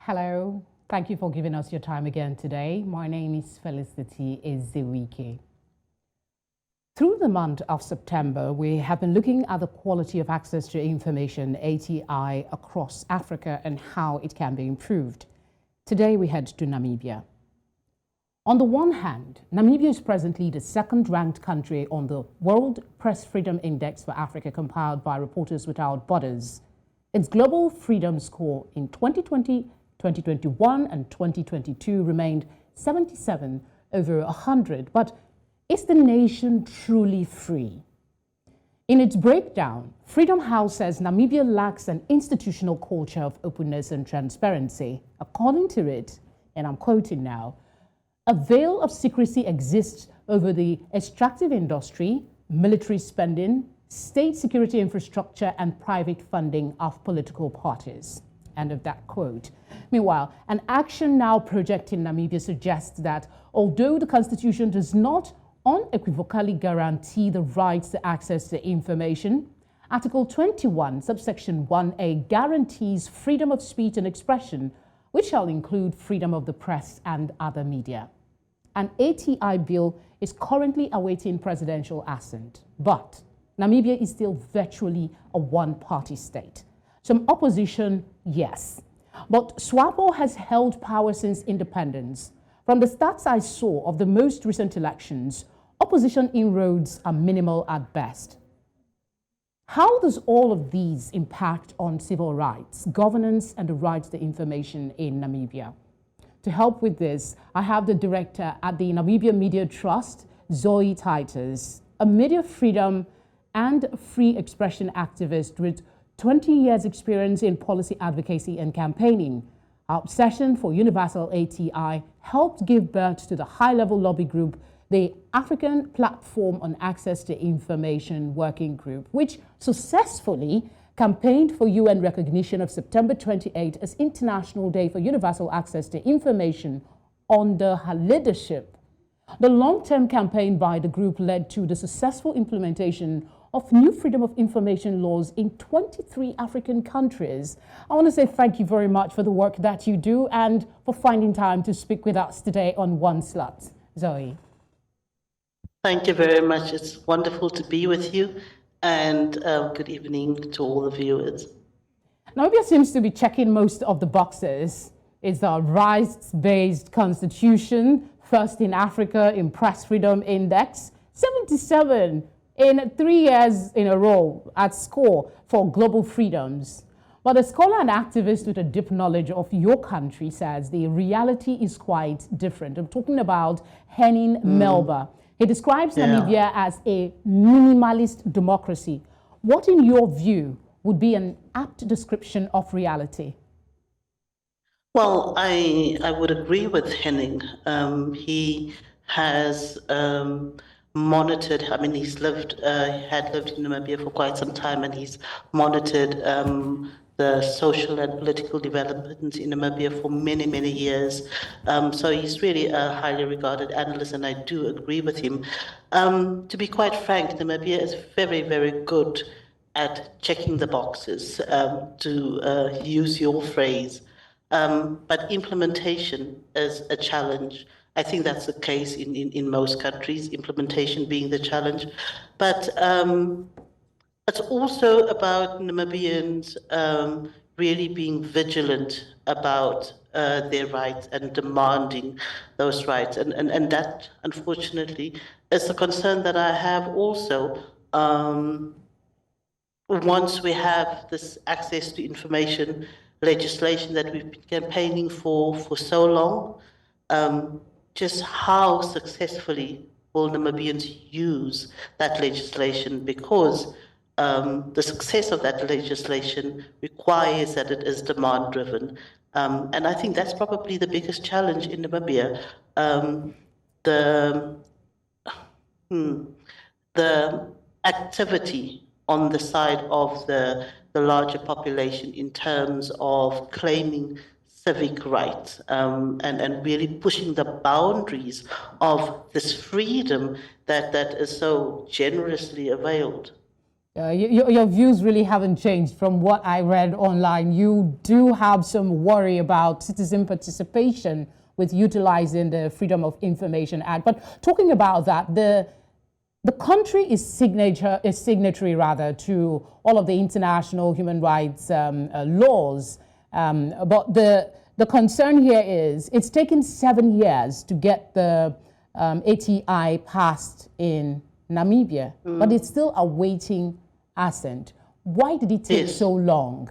Hello, thank you for giving us your time again today. My name is Felicity Ezewuike. Through the month of September, we have been looking at the quality of access to information, ATI, across Africa and how it can be improved. Today, we head to Namibia. On the one hand, Namibia is presently the second-ranked country on the World Press Freedom Index for Africa compiled by Reporters Without Borders. Its global freedom score in 2020, 2021 and 2022 remained 77 over 100, but is the nation truly free? In its breakdown, Freedom House says Namibia lacks an institutional culture of openness and transparency. According to it, and I'm quoting now, a veil of secrecy exists over the extractive industry, military spending, state security infrastructure, and private funding of political parties. End of that quote. Meanwhile, an Action Now project in Namibia suggests that although the Constitution does not unequivocally guarantee the right to access to information, Article 21, subsection 1A guarantees freedom of speech and expression, which shall include freedom of the press and other media. An ATI bill is currently awaiting presidential assent, but Namibia is still virtually a one-party state. Some opposition, yes, but SWAPO has held power since independence. From the stats I saw of the most recent elections, opposition inroads are minimal at best. How does all of these impact on civil rights, governance, and the right to information in Namibia? To help with this, I have the director at the Namibia Media Trust, Zoe Titus, a media freedom and free expression activist with 20 years experience in policy advocacy and campaigning. Our obsession for universal ATI helped give birth to the high-level lobby group, the African Platform on Access to Information Working Group, which successfully campaigned for UN recognition of September 28 as International Day for Universal Access to Information under her leadership. The long-term campaign by the group led to the successful implementation of new freedom of information laws in 23 African countries. I want to say thank you very much for the work that you do and for finding time to speak with us today on One Slot. Zoe. Thank you very much. It's wonderful to be with you, and good evening to all the viewers. Namibia seems to be checking most of the boxes. It's a rights-based constitution, first in Africa in Press Freedom Index, 77 in 3 years in a row at score for global freedoms. But a scholar and activist with a deep knowledge of your country says the reality is quite different. I'm talking about Henning Melba. He describes Namibia as a minimalist democracy. What, in your view, would be an apt description of reality? Well, I would agree with Henning. He has monitored, I mean, he had lived in Namibia for quite some time, and he's monitored the social and political developments in Namibia for many, many years. So he's really a highly regarded analyst, and I do agree with him. To be quite frank, Namibia is very, very good at checking the boxes, to use your phrase. But implementation is a challenge. I think that's the case in most countries, implementation being the challenge. But it's also about Namibians really being vigilant about their rights and demanding those rights. And that, unfortunately, is the concern that I have also. Once we have this access to information legislation that we've been campaigning for so long, just how successfully will Namibians use that legislation, because the success of that legislation requires that it is demand-driven. And I think that's probably the biggest challenge in Namibia. The activity on the side of the larger population in terms of claiming civic rights and really pushing the boundaries of this freedom that is so generously availed. Your views really haven't changed from what I read online. You do have some worry about citizen participation with utilizing the Freedom of Information Act. But talking about that, the country is signatory rather to all of the international human rights laws. But the concern here is it's taken 7 years to get the ATI passed in Namibia, but it's still awaiting assent. Why did it take so long?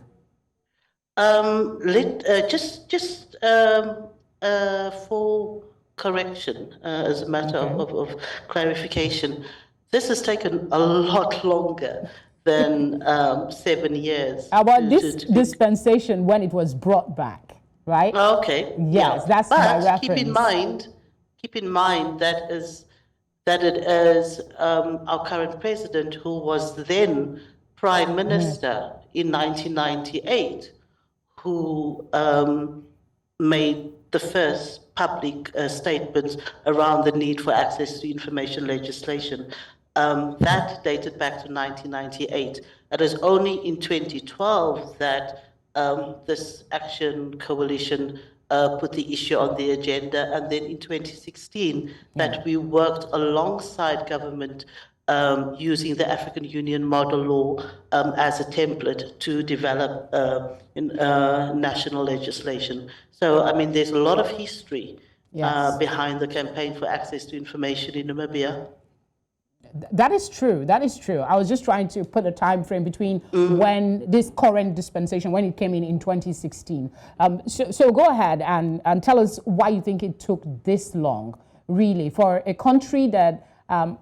For correction, as a matter of clarification, this has taken a lot longer than 7 years. About this dispensation when it was brought back, right? Okay. Yes, that's my reference. Keep in mind that it is our current president, who was then Prime Minister in 1998, who made the first public statements around the need for access to information legislation. That dated back to 1998. It is only in 2012 that this Action Coalition put the issue on the agenda, and then in 2016 that we worked alongside government using the African Union model law as a template to develop national legislation. So, I mean, there's a lot of history behind the campaign for access to information in Namibia. That is true. That is true. I was just trying to put a time frame between when this current dispensation, when it came in 2016. So go ahead and tell us why you think it took this long, really, for a country that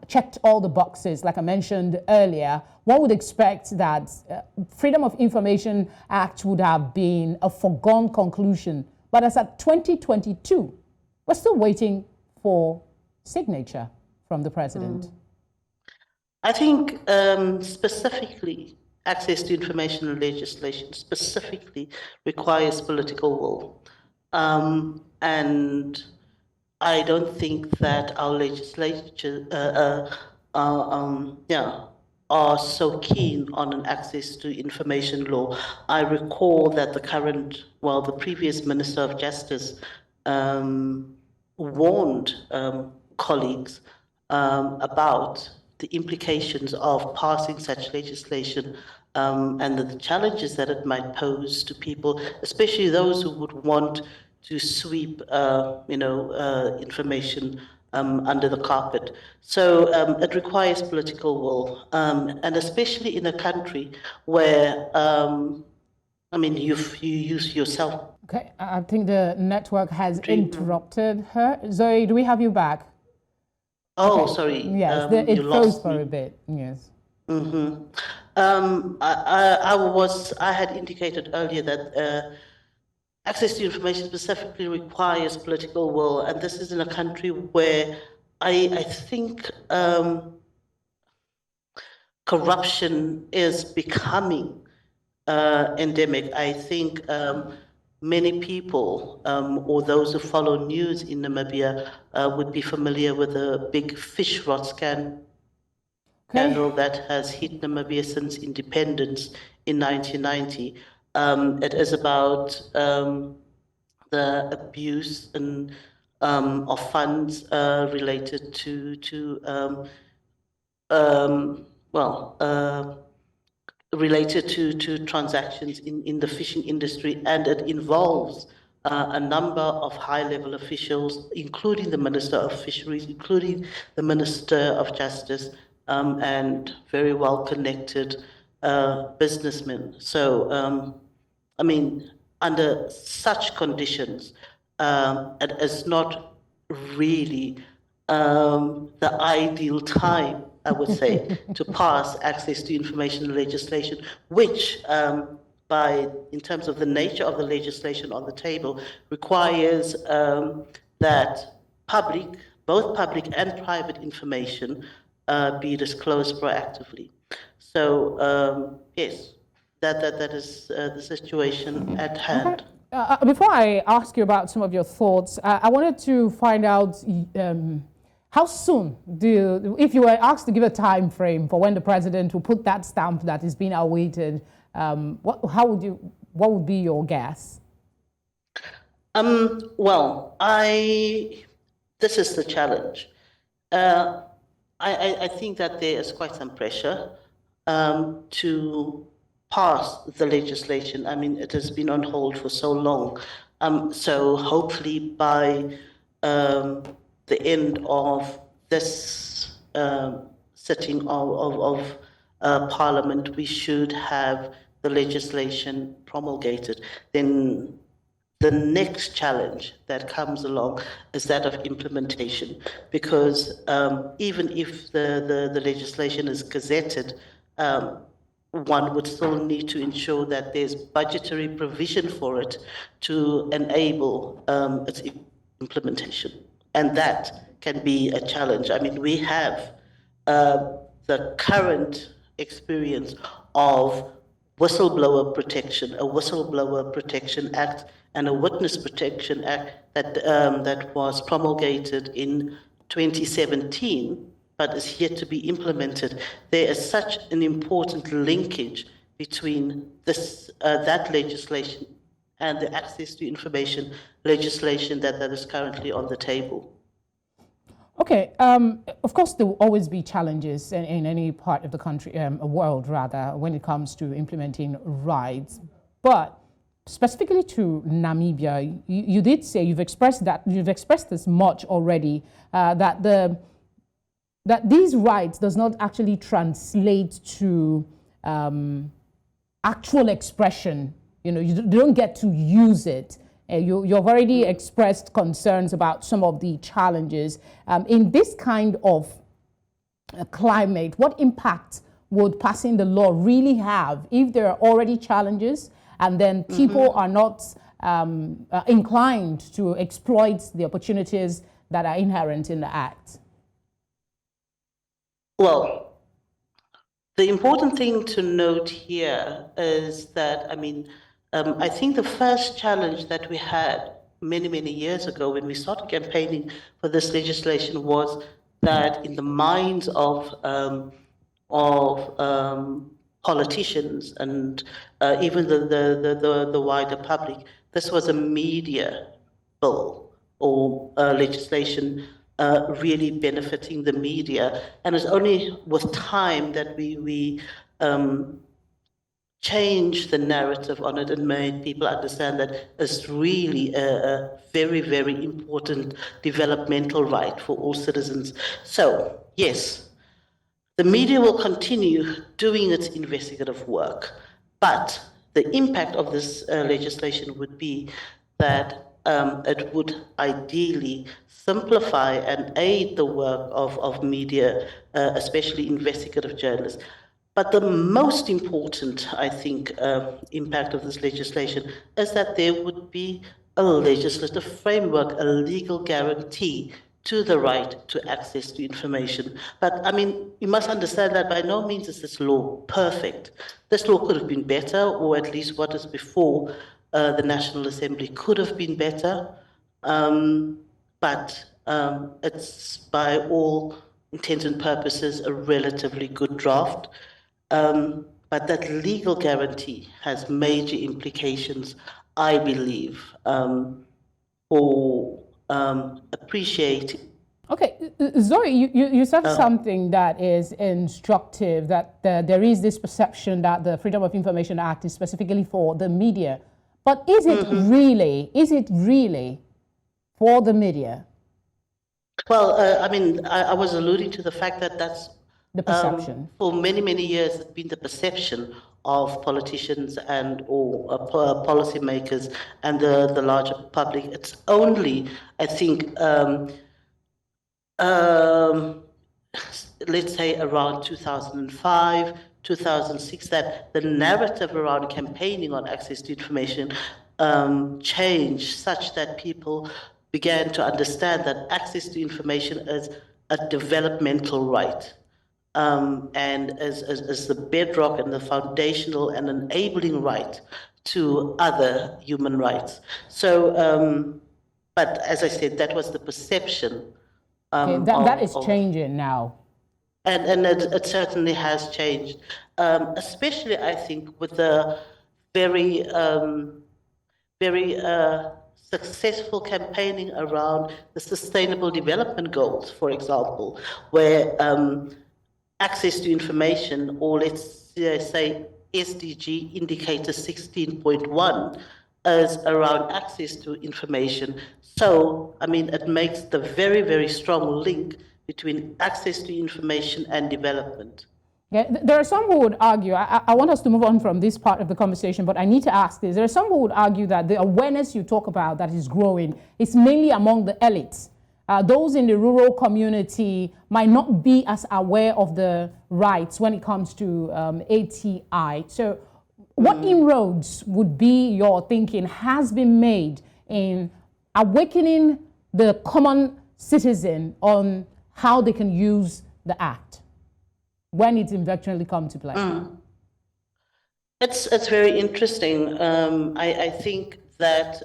checked all the boxes, like I mentioned earlier. One would expect that Freedom of Information Act would have been a foregone conclusion. But as at 2022, we're still waiting for signature from the president. I think specifically access to information and legislation specifically requires political will. And I don't think that our legislature are so keen on an access to information law. I recall that the previous Minister of Justice warned colleagues about the implications of passing such legislation and the challenges that it might pose to people, especially those who would want to sweep, information under the carpet. So it requires political will, and especially in a country where, you use yourself. Okay, I think the network has interrupted her. Zoe, do we have you back? Oh, okay. Sorry. Yes, it froze for a bit. Yes. I had indicated earlier that access to information specifically requires political will, and this is in a country where I think corruption is becoming endemic. I think many people or those who follow news in Namibia would be familiar with the big fish rot scandal that has hit Namibia since independence in 1990. It is about the abuse of funds related to transactions in the fishing industry, and it involves a number of high-level officials, including the Minister of Fisheries, including the Minister of Justice, and very well-connected businessmen. So, under such conditions, it is not really the ideal time, I would say, to pass access to information legislation, which, in terms of the nature of the legislation on the table, requires that both public and private information be disclosed proactively. So, yes, that is the situation at hand. Before I ask you about some of your thoughts, I wanted to find out How soon if you were asked to give a time frame for when the president will put that stamp that is being awaited, what would be your guess? Well, this is the challenge. I think that there is quite some pressure to pass the legislation. I mean, it has been on hold for so long. So hopefully by the end of this sitting of Parliament, we should have the legislation promulgated. Then the next challenge that comes along is that of implementation, because even if the legislation is gazetted, one would still need to ensure that there's budgetary provision for it to enable its implementation. And that can be a challenge. I mean, we have the current experience of whistleblower protection, a whistleblower protection act, and a witness protection act that was promulgated in 2017, but is yet to be implemented. There is such an important linkage between that legislation and the access to information legislation that is currently on the table. Okay, of course there will always be challenges in any part of the country, world rather, when it comes to implementing rights. But specifically to Namibia, you did say you've expressed this much already, that these rights does not actually translate to actual expression. You know, you don't get to use it. You've already expressed concerns about some of the challenges. In this kind of climate, what impact would passing the law really have if there are already challenges and then people are not inclined to exploit the opportunities that are inherent in the Act? Well, the important thing to note here is that, I mean, I think the first challenge that we had many, many years ago when we started campaigning for this legislation was that in the minds of politicians and even the wider public, this was a media bill or legislation really benefiting the media. And it's only with time that we changed the narrative on it and made people understand that it's really a very, very important developmental right for all citizens. So, yes, the media will continue doing its investigative work, but the impact of this legislation would be that it would ideally simplify and aid the work of media, especially investigative journalists. But the most important, I think, impact of this legislation is that there would be a legislative framework, a legal guarantee to the right to access to information. But I mean, you must understand that by no means is this law perfect. This law could have been better, or at least what is before the National Assembly could have been better. But it's by all intents and purposes a relatively good draft. But that legal guarantee has major implications, I believe, for appreciating. Okay, Zoe, you said something that is instructive, that there is this perception that the Freedom of Information Act is specifically for the media. But is it really for the media? Well, I mean, I was alluding to the fact that that's the perception. For many, many years, it's been the perception of politicians and or policymakers and the larger public. It's only, I think, let's say around 2005, 2006, that the narrative around campaigning on access to information changed such that people began to understand that access to information is a developmental right. And as the bedrock and the foundational and enabling right to other human rights. So, but as I said, that was the perception Okay, that is changing now. And it certainly has changed, especially I think with the very successful campaigning around the Sustainable Development Goals, for example, where access to information, or let's say SDG indicator 16.1, is around access to information. So, I mean, it makes the very, very strong link between access to information and development. Yeah, there are some who would argue, I want us to move on from this part of the conversation, but I need to ask this. There are some who would argue that the awareness you talk about that is growing is mainly among the elites. Those in the rural community might not be as aware of the rights when it comes to ATI. So what inroads would be your thinking has been made in awakening the common citizen on how they can use the act when it eventually comes to play? It's very interesting. I think that,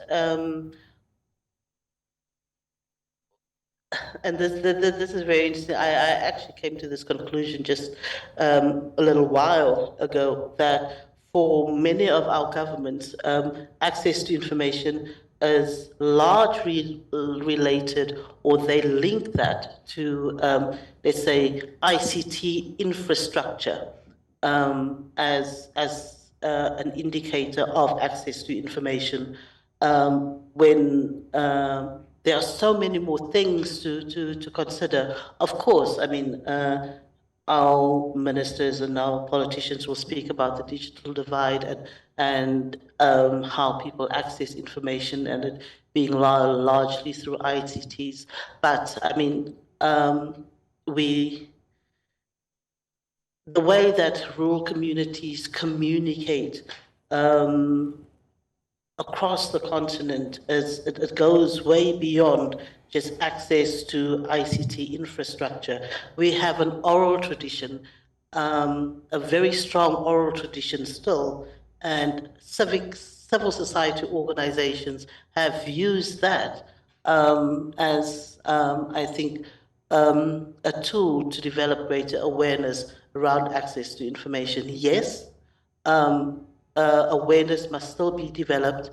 and this is very interesting. I actually came to this conclusion just a little while ago, that for many of our governments, access to information is largely related, or they link that to, let's say, ICT infrastructure as an indicator of access to information, when there are so many more things to consider. Of course, I mean, our ministers and our politicians will speak about the digital divide and how people access information, and it being largely through ICTs. But I mean, the way that rural communities communicate across the continent it goes way beyond just access to ICT infrastructure. We have an oral tradition, a very strong oral tradition still, and civil society organizations have used that as, I think, a tool to develop greater awareness around access to information. Yes, awareness must still be developed,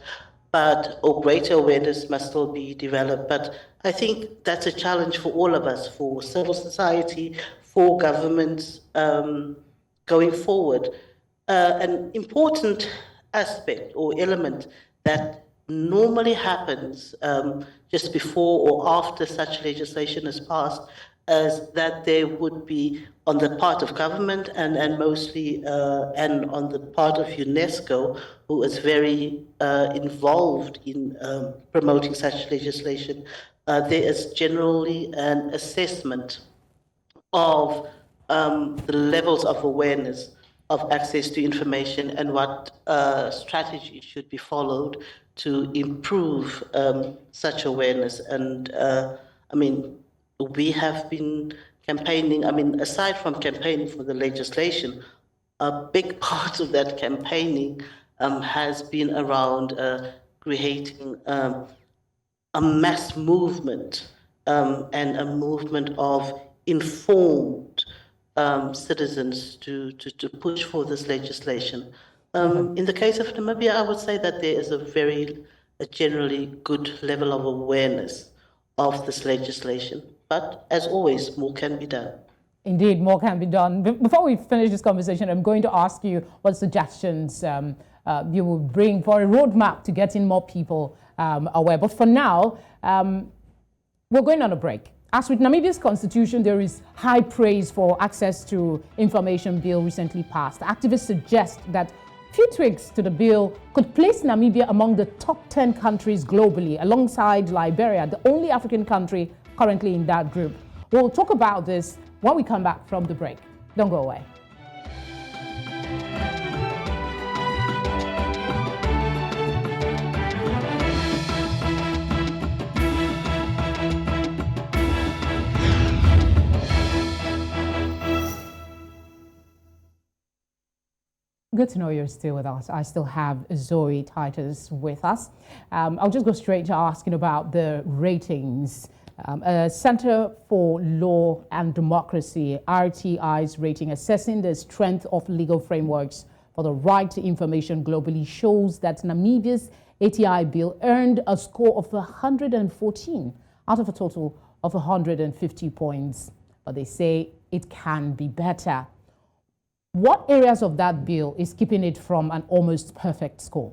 or greater awareness must still be developed. But I think that's a challenge for all of us, for civil society, for governments going forward. An important aspect or element that normally happens just before or after such legislation is passed is that there would be, on the part of government and mostly and on the part of UNESCO, who is very involved in promoting such legislation, there is generally an assessment of the levels of awareness of access to information and what strategies should be followed to improve such awareness. And I mean, we have been campaigning, I mean, aside from campaigning for the legislation, a big part of that campaigning has been around creating a mass movement and a movement of informed citizens to push for this legislation. In the case of Namibia, I would say that there is a generally good level of awareness of this legislation. But as always, more can be done. Indeed, more can be done. Before we finish this conversation, I'm going to ask you what suggestions you will bring for a roadmap to getting more people aware. But for now, we're going on a break. As with Namibia's constitution, there is high praise for access to information bill recently passed. Activists suggest that few tweaks to the bill could place Namibia among the top 10 countries globally, alongside Liberia, the only African country currently in that group. We'll talk about this when we come back from the break. Don't go away. Good to know you're still with us. I still have Zoe Titus with us. I'll just go straight to asking about the ratings Center for Law and Democracy, RTI's rating assessing the strength of legal frameworks for the right to information globally shows that Namibia's ATI bill earned a score of 114 out of a total of 150 points. But they say it can be better. What areas of that bill is keeping it from an almost perfect score?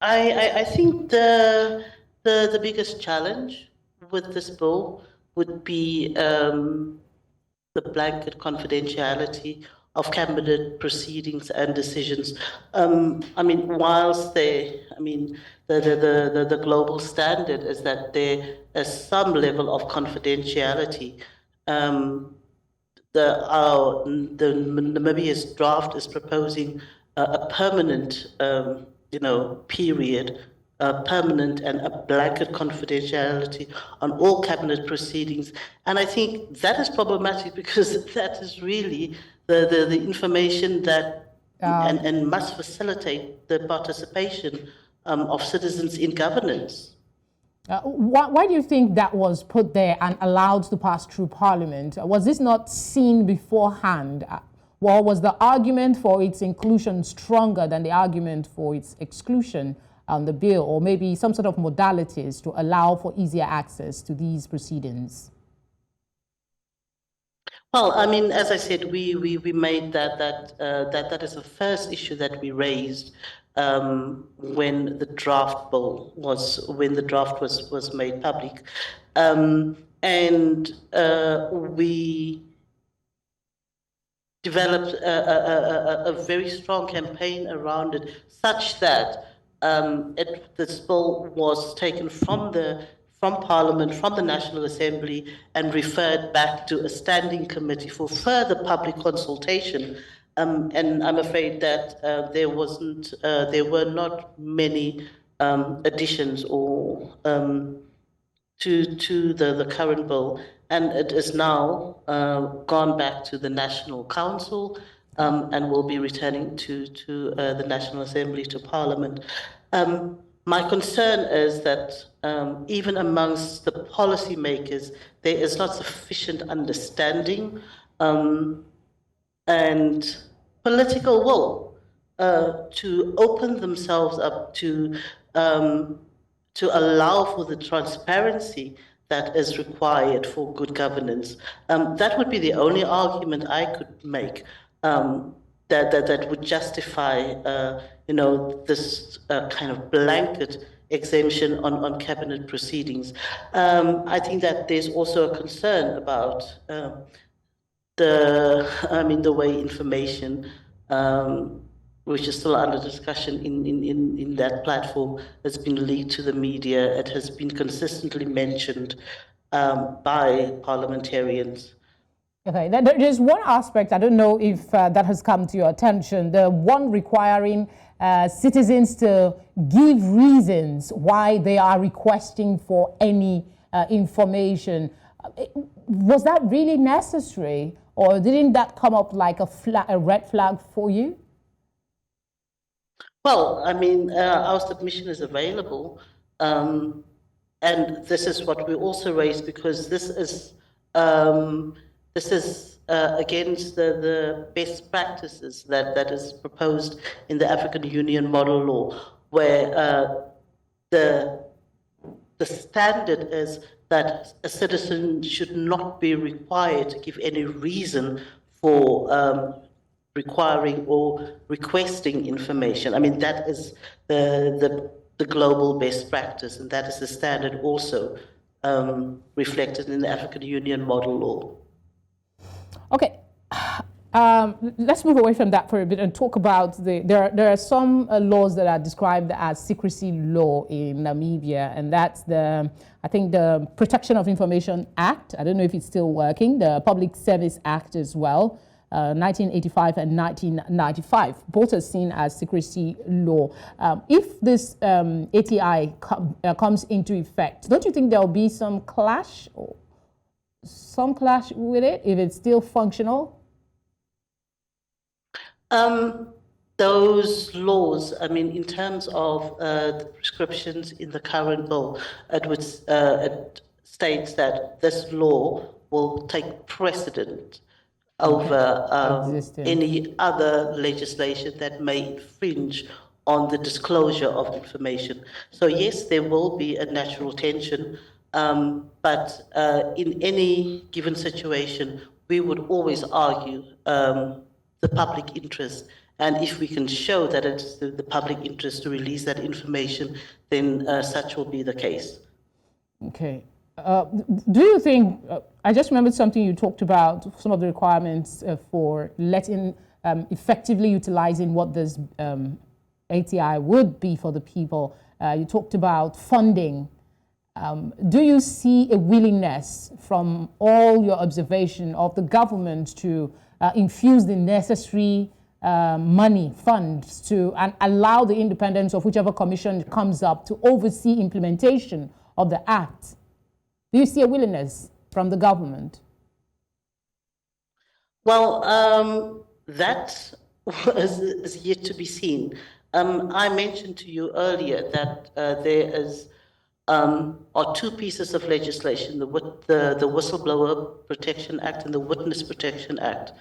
I think the biggest challenge with this bill would be the blanket confidentiality of cabinet proceedings and decisions. I mean, whilst the global standard is that there is some level of confidentiality. The Namibia's draft is proposing a permanent, period, permanent and a blanket confidentiality on all cabinet proceedings. And I think that is problematic because that is really the information that and must facilitate the participation of citizens in governance. Why do you think that was put there and allowed to pass through Parliament? Was this not seen beforehand? Or was the argument for its inclusion stronger than the argument for its exclusion on the bill, or maybe some sort of modalities to allow for easier access to these proceedings? Well, I mean, as I said, we made that is the first issue that we raised when the draft was made public, and we developed a very strong campaign around it, such that this bill was taken from Parliament, from the National Assembly, and referred back to a standing committee for further public consultation. And I'm afraid that there were not many additions or to the current bill, and it is now gone back to the National Council and will be returning to the National Assembly, to Parliament. My concern is that even amongst the policymakers, there is not sufficient understanding and political will to open themselves up to allow for the transparency that is required for good governance. That would be the only argument I could make that would justify, this kind of blanket exemption on cabinet proceedings. I think that there's also a concern about the way information, which is still under discussion in that platform, has been leaked to the media. It has been consistently mentioned by parliamentarians. Okay, there's one aspect, I don't know if that has come to your attention, the one requiring citizens to give reasons why they are requesting for any information. Was that really necessary, or didn't that come up like a red flag for you? Well, I mean, our submission is available, and this is what we also raised, because this is against the best practices that is proposed in the African Union model law, where the standard is that a citizen should not be required to give any reason for requiring or requesting information. I mean, that is the global best practice, and that is the standard also reflected in the African Union model law. Okay, let's move away from that for a bit and talk about there are some laws that are described as secrecy law in Namibia, and that's I think the Protection of Information Act. I don't know if it's still working. The Public Service Act as well, 1985 and 1995, both are seen as secrecy law. If this ATI comes into effect, don't you think there will be some clash with it if it's still functional? those laws, I mean, in terms of the prescriptions in the current bill, it states that this law will take precedent over any other legislation that may infringe on the disclosure of information. So yes, there will be a natural tension, but in any given situation, we would always argue the public interest. And if we can show that it's the public interest to release that information, then such will be the case. Okay. Do you think, I just remembered something you talked about, some of the requirements for letting, effectively utilizing what this ATI would be for the people. You talked about funding. Do you see a willingness from all your observation of the government to infuse the necessary funds to and allow the independence of whichever commission comes up to oversee implementation of the act? Do you see a willingness from the government? Well, that is yet to be seen. I mentioned to you earlier that there are two pieces of legislation, the Whistleblower Protection Act and the Witness Protection Act,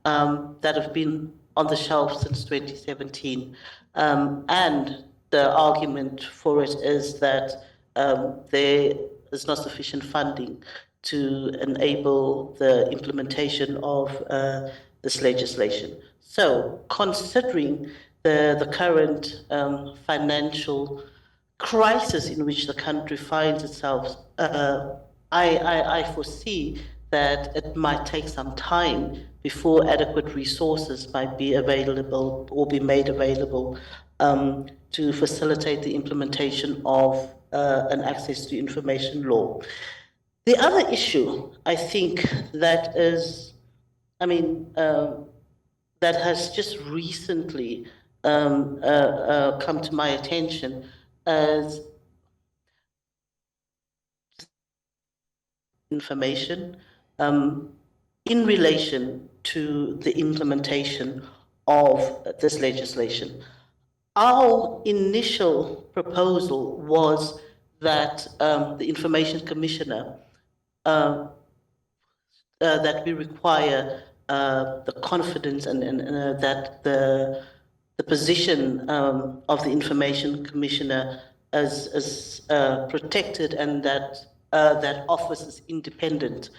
that have been on the shelf since 2017. And the argument for it is that there is not sufficient funding to enable the implementation of this legislation. So, considering the current financial crisis in which the country finds itself, I foresee that it might take some time before adequate resources might be available or be made available to facilitate the implementation of an access to information law. The other issue, I think, that is, that has just recently come to my attention as information in relation to the implementation of this legislation. Our initial proposal was that the Information Commissioner, that we require the confidence and that the position of the Information Commissioner is protected and that that office is independent.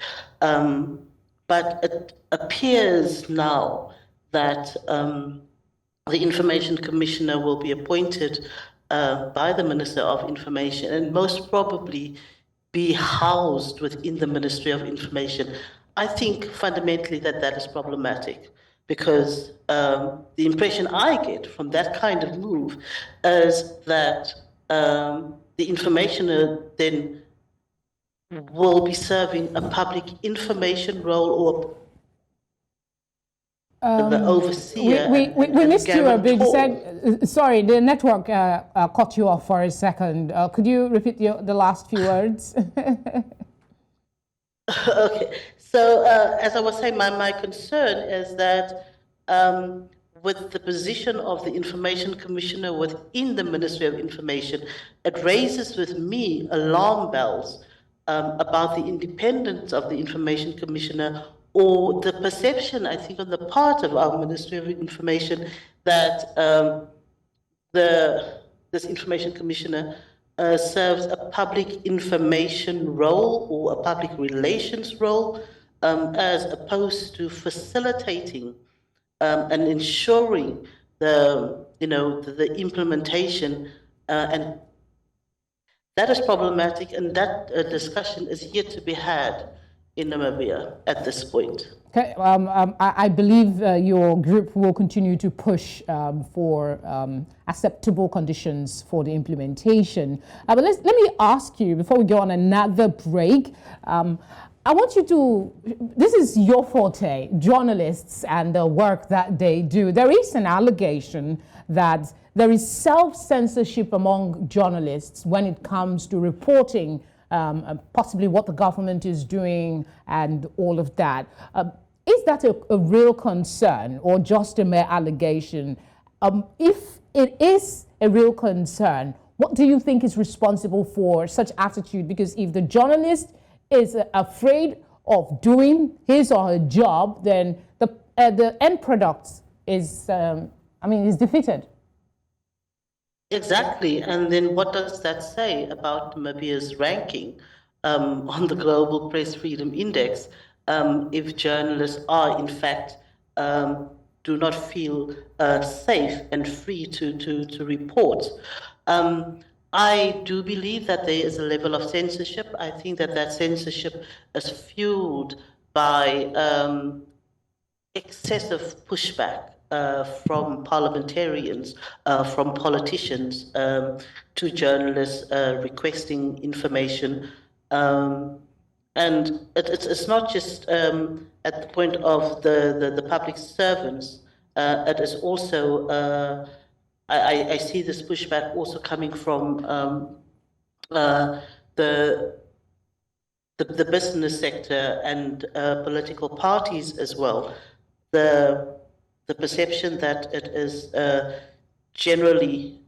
But it appears now that the Information Commissioner will be appointed by the Minister of Information and most probably be housed within the Ministry of Information. I think fundamentally that is problematic because the impression I get from that kind of move is that the informationer then will be serving a public information role or the overseer. We missed you a bit. Sorry, the network cut you off for a second. Could you repeat the last few words? Okay. So as I was saying, my concern is that with the position of the Information Commissioner within the Ministry of Information, it raises with me alarm bells about the independence of the Information Commissioner, or the perception, I think, on the part of our Ministry of Information that this Information Commissioner serves a public information role or a public relations role, as opposed to facilitating and ensuring the implementation, and that is problematic, and that discussion is yet to be had in Namibia at this point. Okay, I believe your group will continue to push for acceptable conditions for the implementation. But let me ask you, before we go on another break, I want you to, this is your forte, journalists and the work that they do. There is an allegation that there is self-censorship among journalists when it comes to reporting possibly what the government is doing and all of that. Is that a real concern or just a mere allegation? If it is a real concern, what do you think is responsible for such attitude? Because if the journalist is afraid of doing his or her job, then the end product is, is defeated. Exactly. And then what does that say about Namibia's ranking on the Global Press Freedom Index if journalists are, in fact, do not feel safe and free to report? I do believe that there is a level of censorship. I think that censorship is fueled by excessive pushback from parliamentarians, from politicians, to journalists requesting information. And it's not just at the point of the public servants, it is also, I see this pushback also coming from the business sector and political parties as well. The perception that it is generally,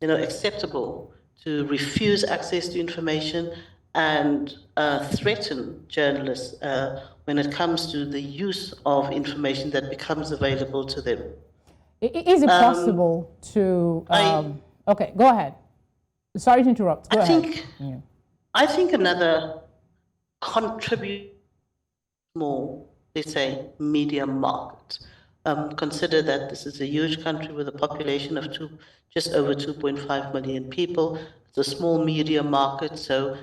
acceptable to refuse access to information and threaten journalists when it comes to the use of information that becomes available to them. Is it possible to? Okay, go ahead. Sorry to interrupt. Go ahead. I think another contribute more, let's say, media market. Consider that this is a huge country with a population of just over 2.5 million people. It's a small media market, so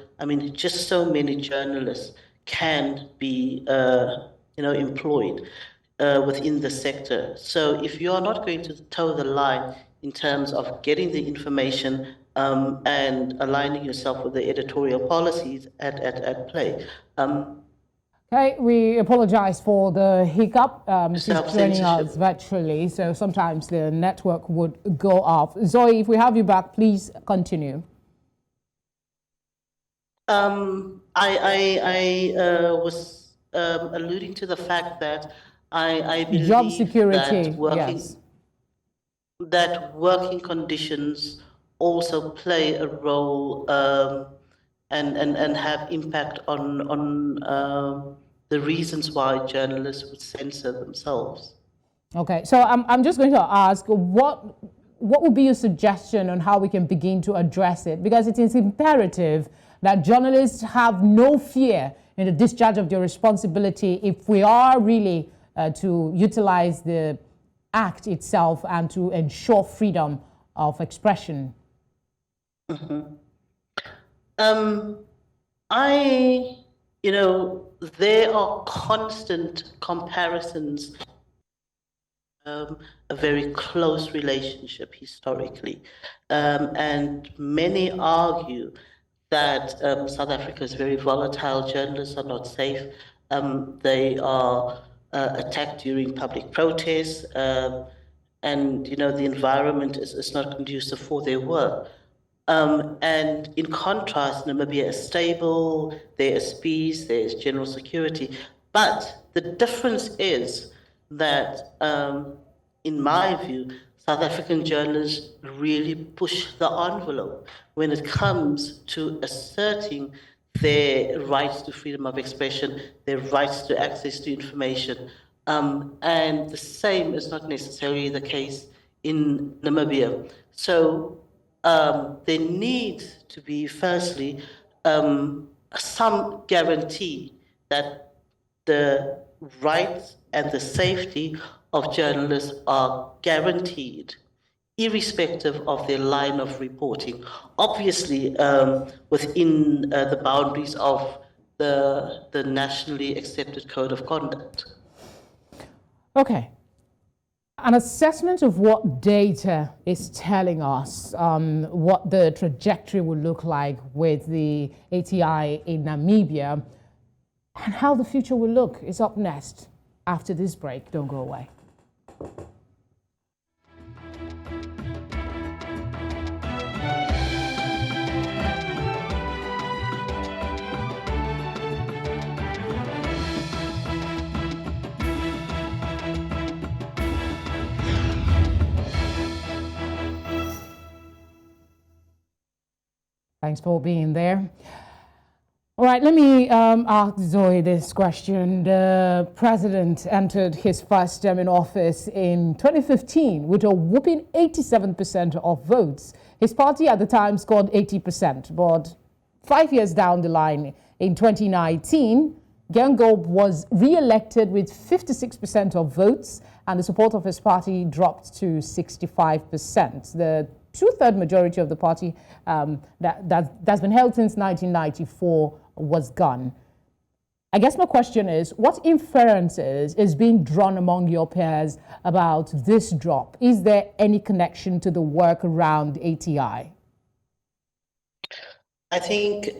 just so many journalists can be, employed within the sector. So if you are not going to toe the line in terms of getting the information and aligning yourself with the editorial policies at play. Okay, we apologize for the hiccup. She's joining us virtually, so sometimes the network would go off. Zoe, if we have you back, please continue. I was alluding to the fact that I believe job security, that working conditions also play a role and have impact on the reasons why journalists would censor themselves. Okay, so I'm just going to ask, what would be your suggestion on how we can begin to address it? Because it is imperative that journalists have no fear in the discharge of their responsibility if we are really to utilize the act itself and to ensure freedom of expression. Mm-hmm. There are constant comparisons, a very close relationship historically, and many argue that South Africa is very volatile. Journalists are not safe. They are attacked during public protests, and the environment is not conducive for their work. And in contrast, Namibia is stable, there is peace, there is general security. But the difference is that, in my view, South African journalists really push the envelope when it comes to asserting their rights to freedom of expression, their rights to access to information. And the same is not necessarily the case in Namibia. So there needs to be, firstly, some guarantee that the rights and the safety of journalists are guaranteed, irrespective of their line of reporting, obviously within the boundaries of the nationally accepted code of conduct. Okay. An assessment of what data is telling us what the trajectory will look like with the ATI in Namibia and how the future will look is up next after this break. Don't go away. Thanks for being there. All right, let me ask Zoe this question. The president entered his first term in office in 2015 with a whopping 87% of votes. His party at the time scored 80%, but 5 years down the line, in 2019, Gengob was re-elected with 56% of votes, and the support of his party dropped to 65%. The two-third majority of the party that's been held since 1994 was gone. I guess my question is, what inferences is being drawn among your peers about this drop? Is there any connection to the work around ATI? I think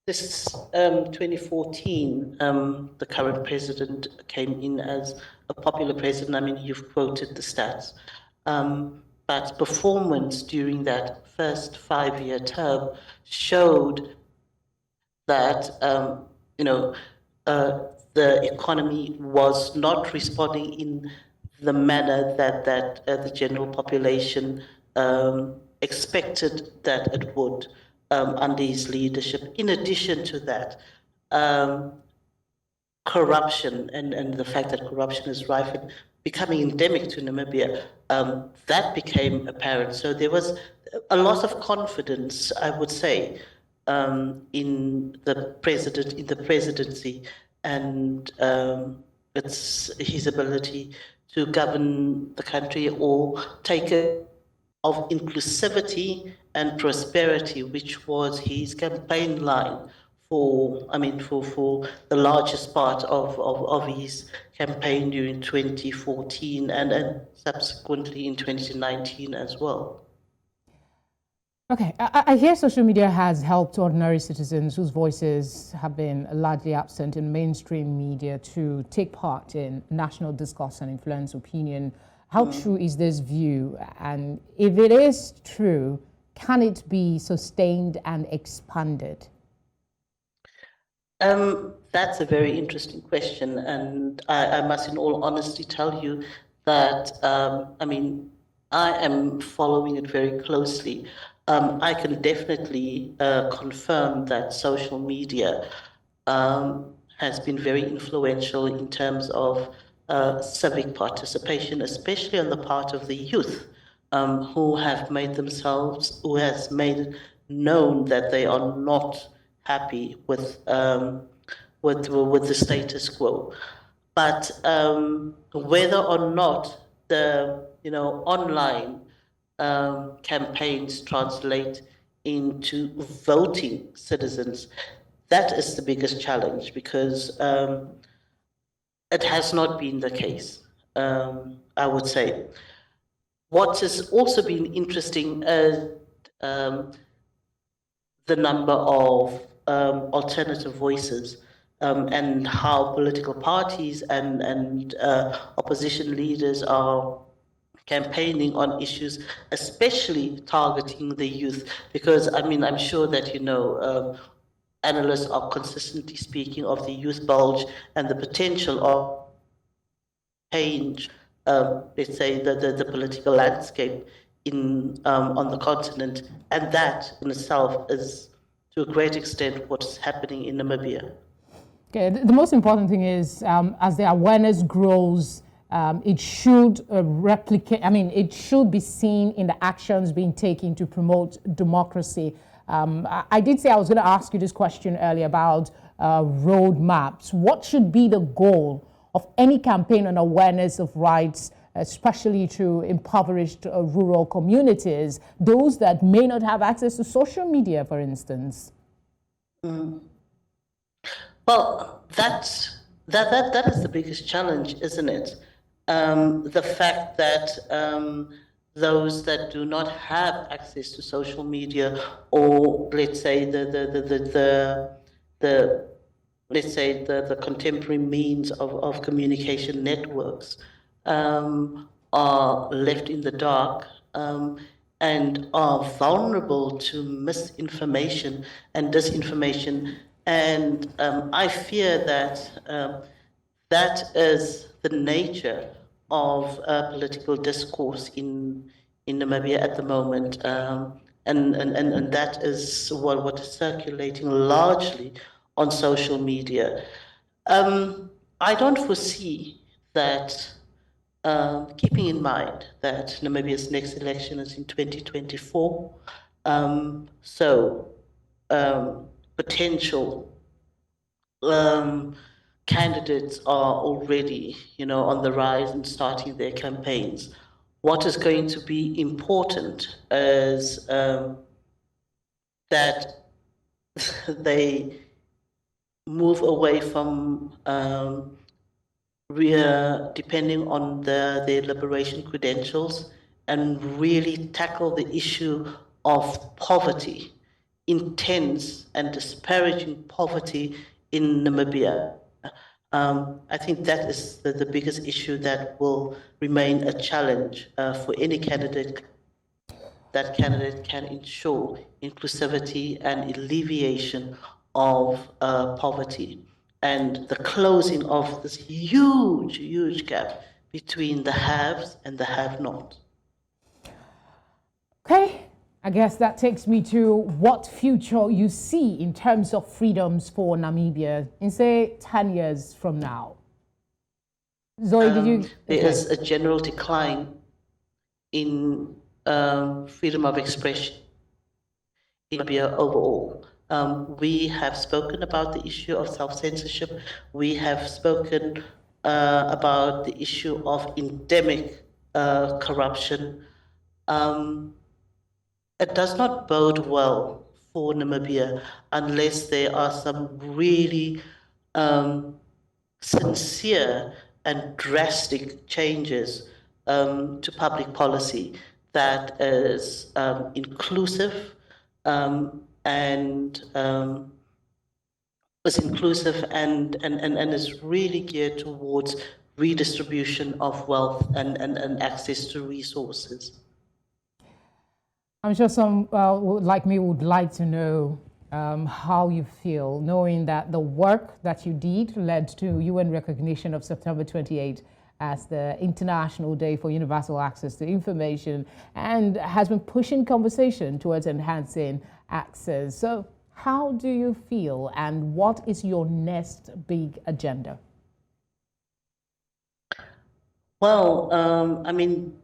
this 2014, the current president came in as a popular president. I mean, you've quoted the stats. But performance during that first 5-year term showed that, the economy was not responding in the manner that the general population expected that it would under his leadership. In addition to that, corruption and the fact that corruption is rife and becoming endemic to Namibia, that became apparent. So there was a loss of confidence, I would say, in the presidency, and it's his ability to govern the country or take a of inclusivity and prosperity, which was his campaign line for the largest part of his campaign during 2014 and subsequently in 2019 as well. Okay, I hear social media has helped ordinary citizens whose voices have been largely absent in mainstream media to take part in national discourse and influence opinion. How true is this view? And if it is true, can it be sustained and expanded? That's a very interesting question. And I must in all honesty tell you that, I am following it very closely. I can definitely confirm that social media has been very influential in terms of civic participation, especially on the part of the youth, who has made it known that they are not happy with the status quo. But whether or not the online campaigns translate into voting citizens, that is the biggest challenge, because it has not been the case, I would say. What has also been interesting is the number of alternative voices and how political parties and opposition leaders are campaigning on issues, especially targeting the youth. Because I'm sure that analysts are consistently speaking of the youth bulge and the potential of change, let's say, the political landscape on the continent, and that in itself is to a great extent what's happening in Namibia. Okay, the most important thing is as the awareness grows, it should replicate, it should be seen in the actions being taken to promote democracy. I did say I was going to ask you this question earlier about roadmaps. What should be the goal of any campaign on awareness of rights, especially to impoverished rural communities, those that may not have access to social media, for instance? Well, that is the biggest challenge, isn't it? The fact that those that do not have access to social media, or let's say the contemporary means of communication networks, are left in the dark and are vulnerable to misinformation and disinformation. And I fear that that is the nature of political discourse in in Namibia at the moment, and that is what is circulating largely on social media. I don't foresee that, keeping in mind that Namibia's next election is in 2024, so potential candidates are already, on the rise and starting their campaigns. What is going to be important is that they move away from depending on their liberation credentials and really tackle the issue of poverty, intense and disparaging poverty in Namibia. I think that is the biggest issue that will remain a challenge for any candidate. That candidate can ensure inclusivity and alleviation of poverty and the closing of this huge, huge gap between the haves and the have-nots. Okay, I guess that takes me to what future you see in terms of freedoms for Namibia in, say, 10 years from now. Zoe, did you? There is a general decline in freedom of expression in Namibia overall. We have spoken about the issue of self-censorship. We have spoken about the issue of endemic corruption. It does not bode well for Namibia unless there are some really sincere and drastic changes to public policy that is inclusive and is really geared towards redistribution of wealth and access to resources. I'm sure some like me would like to know how you feel, knowing that the work that you did led to UN recognition of September 28 as the International Day for Universal Access to Information and has been pushing conversation towards enhancing access. So how do you feel and what is your next big agenda? Well, I mean,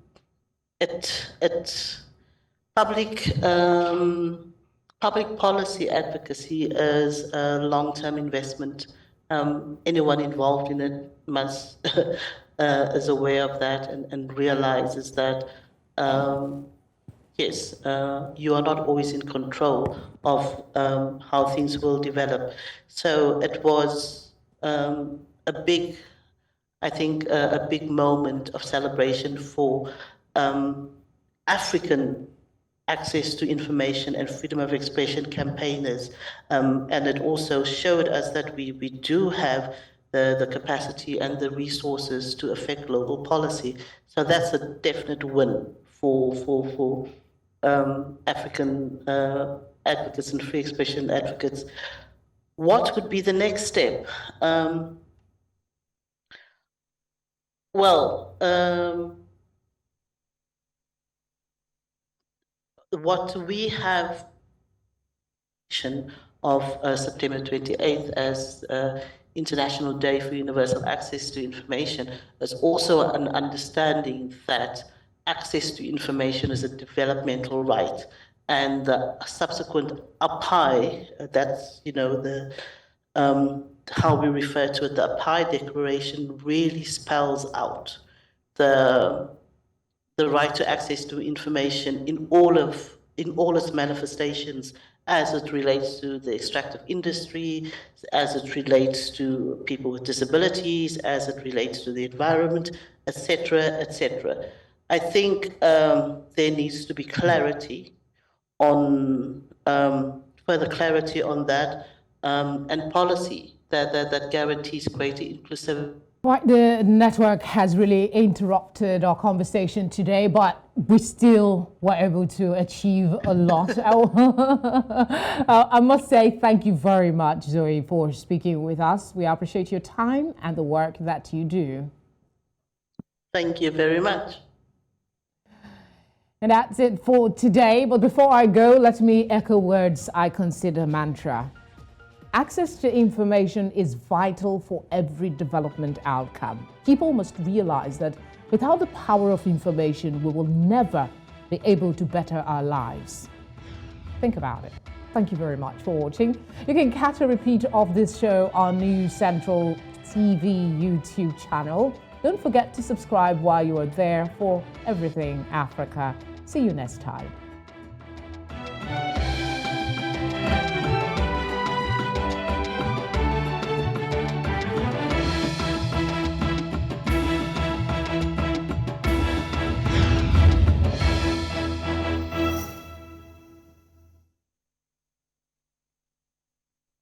public policy advocacy is a long-term investment. Anyone involved in it must is aware of that and realizes that yes, you are not always in control of how things will develop. So it was a big, I think, a big moment of celebration for African access to information and freedom of expression campaigners. And it also showed us that we do have the capacity and the resources to affect global policy. So that's a definite win for African advocates and free expression advocates. What would be the next step? What we have of September 28th as International Day for Universal Access to Information is also an understanding that access to information is a developmental right, and the subsequent API, that's the how we refer to it, the API Declaration really spells out the right to access to information in all its manifestations, as it relates to the extractive industry, as it relates to people with disabilities, as it relates to the environment, etc., etc. I think there needs to be clarity on further clarity on that, and policy that guarantees greater inclusivity. Right, the network has really interrupted our conversation today, but we still were able to achieve a lot. I must say thank you very much, Zoe, for speaking with us. We appreciate your time and the work that you do. Thank you very much. And that's it for today. But before I go, let me echo words I consider mantra. Access to information is vital for every development outcome. People must realize that without the power of information, we will never be able to better our lives. Think about it. Thank you very much for watching. You can catch a repeat of this show on News Central TV YouTube channel. Don't forget to subscribe while you are there for everything Africa. See you next time.